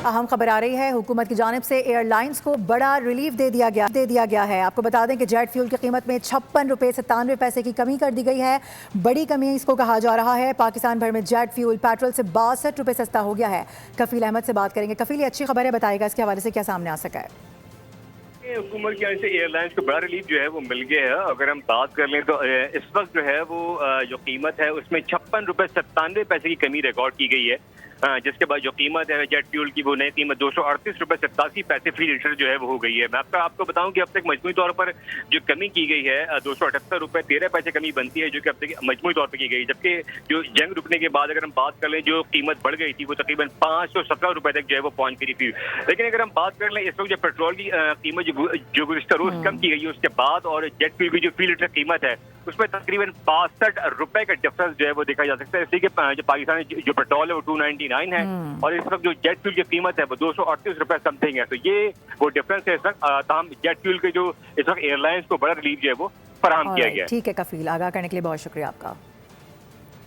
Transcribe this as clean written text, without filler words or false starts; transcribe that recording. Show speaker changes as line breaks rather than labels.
अहम खबर आ रही है, हुकूमत की जानिब से एयरलाइंस को बड़ा रिलीफ दे दिया गया है। आपको बता दें कि जेट फ्यूल की कीमत में 56 रुपये 97 पैसे की कमी कर दी गई है। बड़ी कमी इसको कहा जा रहा है। पाकिस्तान भर में जेट फ्यूल पेट्रोल से 62 रुपये सस्ता हो गया है। कफील अहमद से बात करेंगे। कफील, ये अच्छी खबर है, बताएगा इसके हवाले से क्या सामने आ सका है?
हुकूमत की से एयरलाइंस को बड़ा रिलीफ जो है वो मिल गया है। अगर हम बात कर लें तो इस वक्त जो है वो जो कीमत है उसमें 56 रुपये 97 पैसे की कमी रिकॉर्ड की गई है, जिसके बाद जो कीमत है जेट फ्यूल की वो नई कीमत 238 रुपये 87 पैसे फी लीटर जो है वो हो गई है। मैं आपको बताऊं कि अब तक मजमूई तौर पर जो कमी की गई है 278 रुपये 13 पैसे कमी बनती है, जो कि अब तक मजमूई तौर पर की गई। जबकि जो जंग रुकने के बाद अगर हम बात कर लें जो कीमत बढ़ गई थी वो तकरीबन 517 रुपये तक जो है वो पहुंच गई थी। लेकिन अगर हम बात कर लें इस वक्त जो पेट्रोल की कीमत जो गुज़िश्ता रोज कम की गई है उसके बाद, और जेट फ्यूल की जो फी लीटर कीमत है उसमें तकरीबन 62 रुपए का डिफरेंस जो है वो देखा जा सकता है। इसी के जो पाकिस्तान जो पेट्रोल है वो 299 है और इस वक्त जो जेट फ्यूल की कीमत है वो 238 रुपए समथिंग है। तो ये वो डिफरेंस है इस वक्त। तमाम जेट फ्यूल के जो इस वक्त एयरलाइंस को बड़ा रिलीफ जो है वो फराहम किया गया है।
ठीक है कफील, आगाह करने के लिए बहुत शुक्रिया आपका।